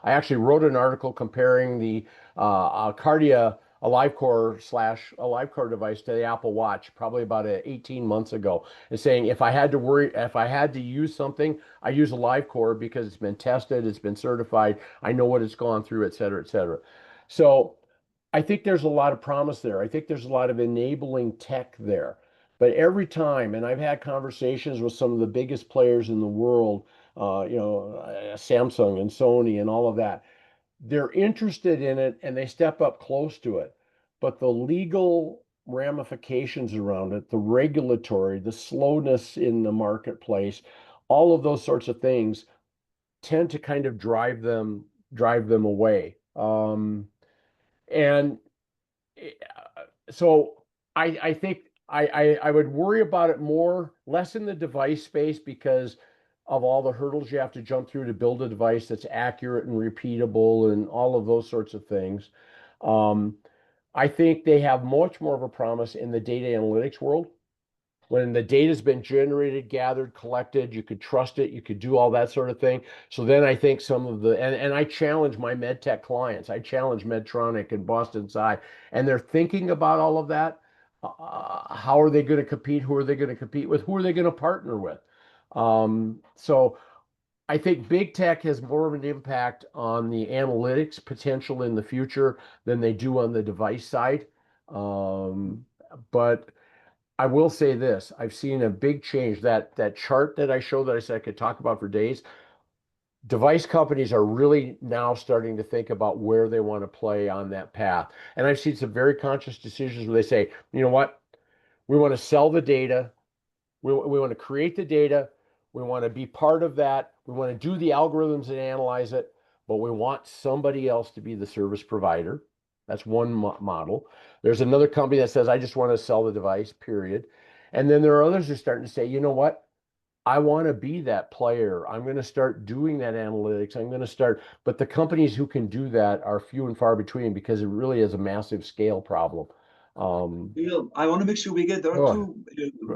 I actually wrote an article comparing the Cardia AliveCore device to the Apple Watch probably about 18 months ago, and saying if I had to use something, I use a AliveCore because it's been tested, it's been certified, I know what it's gone through, et cetera, et cetera. So I think there's a lot of promise there. I think there's a lot of enabling tech there. But every time, and I've had conversations with some of the biggest players in the world, Samsung and Sony and all of that, they're interested in it and they step up close to it. But the legal ramifications around it, the regulatory, the slowness in the marketplace, all of those sorts of things tend to kind of drive them away. And so I think I would worry about it less in the device space because of all the hurdles you have to jump through to build a device that's accurate and repeatable and all of those sorts of things. Um, I think they have much more of a promise in the data analytics world. When the data's been generated, gathered, collected, you could trust it, you could do all that sort of thing. So then I think some of the, and I challenge my MedTech clients, I challenge Medtronic and Boston Sci, and they're thinking about all of that. How are they going to compete? Who are they going to compete with? Who are they going to partner with? So I think big tech has more of an impact on the analytics potential in the future than they do on the device side. But I will say this, I've seen a big change. That chart that I showed that I said I could talk about for days, device companies are really now starting to think about where they want to play on that path. And I've seen some very conscious decisions where they say, you know what, we want to sell the data, we want to create the data, we want to be part of that, we want to do the algorithms and analyze it, but we want somebody else to be the service provider. That's one model. There's another company that says, I just want to sell the device, period. And then there are others who are starting to say, you know what? I want to be that player. I'm going to start doing that analytics. I'm going to start, but the companies who can do that are few and far between because it really is a massive scale problem. Bill, I want to make sure we get, there are two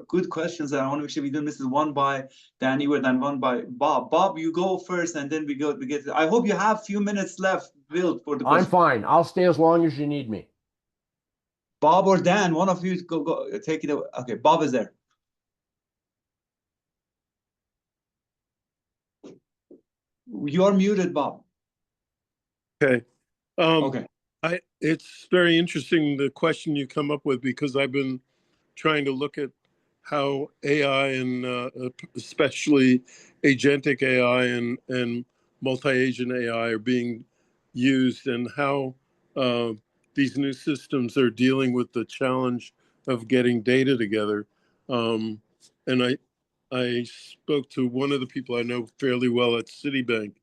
good questions that I want to make sure we don't miss. One by Danny and one by Bob. Bob, you go first and then we get, I hope you have a few minutes left, Bill, for the question. I'm fine. I'll stay as long as you need me. Bob or Dan, one of you go take it away. Okay, Bob is there. You're muted, Bob. Okay. Okay. It's very interesting, the question you come up with, because I've been trying to look at how AI and especially agentic AI and multi-agent AI are being used, and how these new systems are dealing with the challenge of getting data together. And I spoke to one of the people I know fairly well at Citibank.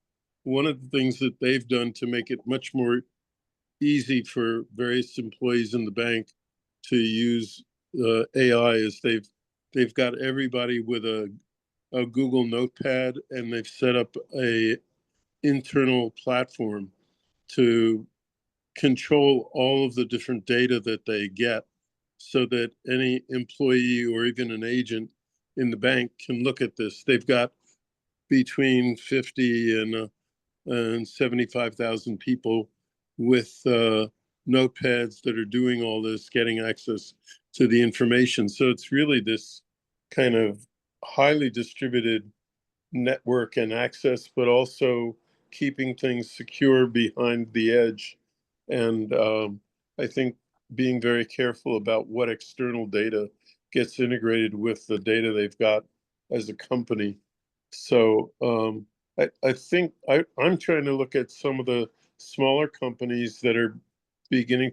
One of the things that they've done to make it much more easy for various employees in the bank to use AI is they've got everybody with a Google Notepad, and they've set up a internal platform to control all of the different data that they get, so that any employee or even an agent in the bank can look at this. They've got between 50 and 75,000 people with notepads that are doing all this, getting access to the information. So it's really this kind of highly distributed network and access, but also keeping things secure behind the edge. And I think being very careful about what external data gets integrated with the data they've got as a company. So I think I'm trying to look at some of the smaller companies that are beginning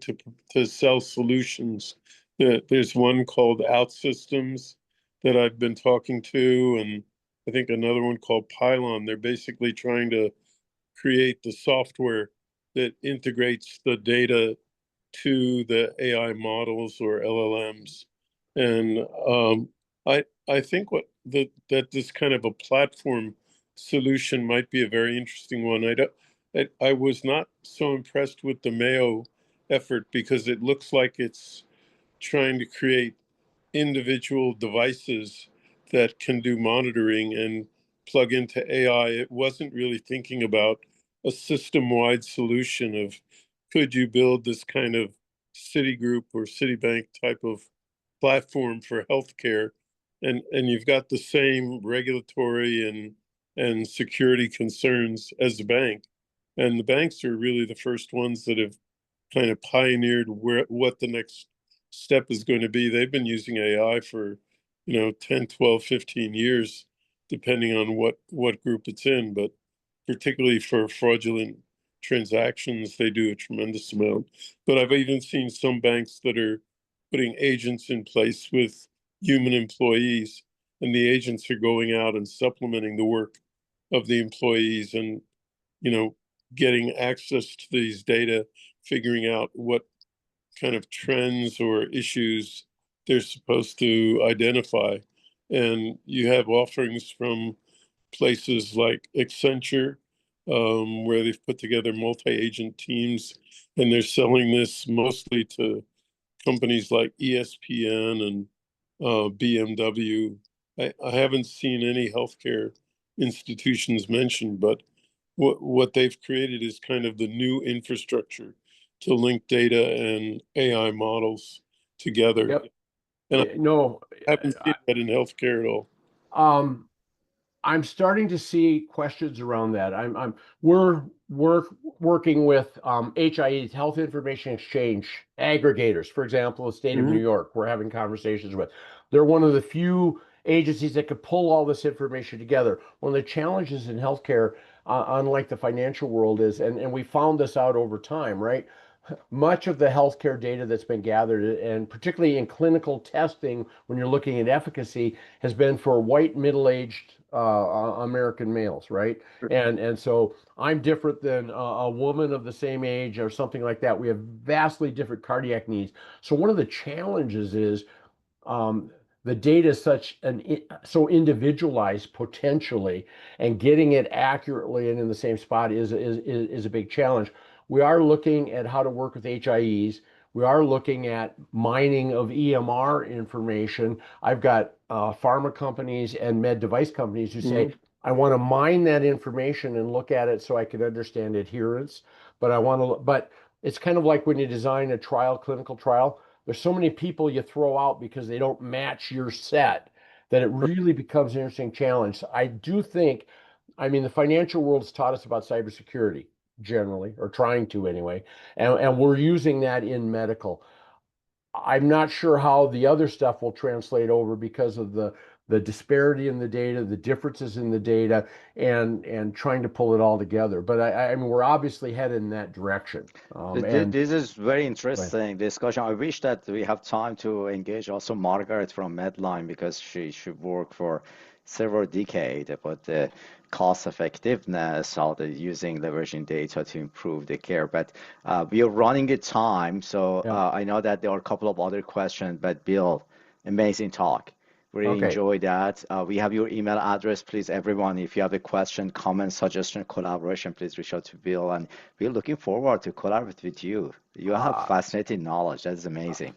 to sell solutions. There's one called OutSystems that I've been talking to, and I think another one called Pylon. They're basically trying to create the software that integrates the data to the AI models or LLMs. And I think that this kind of a platform solution might be a very interesting one. I was not so impressed with the Mayo effort, because it looks like it's trying to create individual devices that can do monitoring and plug into AI. It wasn't really thinking about a system-wide solution of, could you build this kind of Citigroup or Citibank type of platform for healthcare, and you've got the same regulatory and security concerns as the bank. And the banks are really the first ones that have kind of pioneered what the next step is going to be. They've been using AI for 10, 12, 15 years, depending on what group it's in, but particularly for fraudulent transactions, they do a tremendous amount. But I've even seen some banks that are putting agents in place with human employees, and the agents are going out and supplementing the work of the employees, and getting access to these data, figuring out what kind of trends or issues they're supposed to identify. And you have offerings from places like Accenture, where they've put together multi-agent teams, and they're selling this mostly to companies like ESPN and BMW. I haven't seen any healthcare institutions mentioned, but what they've created is kind of the new infrastructure to link data and AI models together. Yep. And No, I haven't seen that in healthcare at all. I'm starting to see questions around that. We're working with HIEs, Health Information Exchange aggregators. For example, the state of New York, we're having conversations with. They're one of the few agencies that could pull all this information together. One of the challenges in healthcare, unlike the financial world, is, and we found this out over time, right? Much of the healthcare data that's been gathered, and particularly in clinical testing, when you're looking at efficacy, has been for white middle-aged American males, right? And so I'm different than a woman of the same age or something like that. We have vastly different cardiac needs. So one of the challenges is the data is so individualized potentially, and getting it accurately and in the same spot is a big challenge. We are looking at how to work with HIEs. We are looking at mining of EMR information. I've got pharma companies and med device companies who say, I want to mine that information and look at it so I can understand adherence. But it's kind of like when you design a clinical trial, there's so many people you throw out because they don't match your set that it really becomes an interesting challenge. So I do think, the financial world's taught us about cybersecurity generally, or trying to anyway, and we're using that in medical. I'm not sure how the other stuff will translate over because of the disparity in the data, the differences in the data, and trying to pull it all together. But we're obviously headed in that direction. This is very interesting discussion. I wish that we have time to engage also Margaret from Medline, because she should work for several decades about the cost effectiveness of leveraging data to improve the care. But we are running at time, so I know that there are a couple of other questions, but Bill, amazing talk. Really enjoy that. We have your email address. Please, everyone, if you have a question, comment, suggestion, collaboration, please reach out to Bill. And we're looking forward to collaborate with you. You have fascinating knowledge. That's amazing.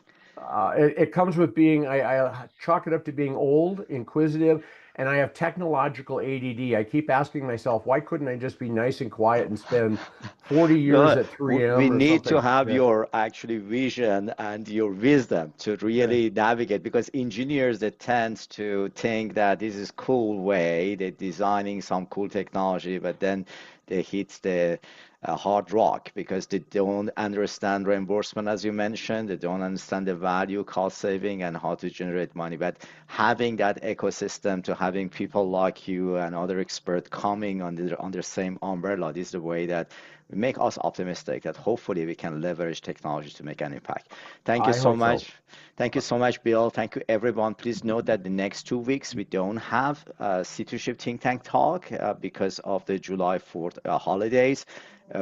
It comes with being, I chalk it up to being old, inquisitive, and I have technological ADD. I keep asking myself, why couldn't I just be nice and quiet and spend 40 years at 3M we or need something? to have your actually vision and your wisdom to really navigate, because engineers that tend to think that this is cool way, they're designing some cool technology, but then they hit the hard rock because they don't understand reimbursement, as you mentioned. They don't understand the value, cost saving, and how to generate money. But having that ecosystem, to having people like you and other experts coming under the same umbrella, this is the way that make us optimistic that hopefully we can leverage technology to make an impact. Thank you so much. Thank you so much, Bill. Thank you, everyone. Please note that the next 2 weeks we don't have a C2Ship Think Tank talk because of the July 4th holidays.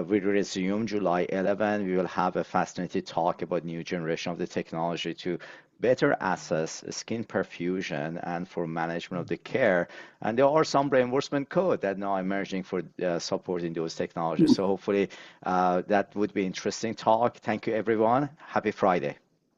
We resume July 11. We will have a fascinating talk about new generation of the technology to better assess skin perfusion and for management of the care. And there are some reimbursement code that now emerging for supporting those technologies. So hopefully that would be interesting talk. Thank you, everyone. Happy Friday.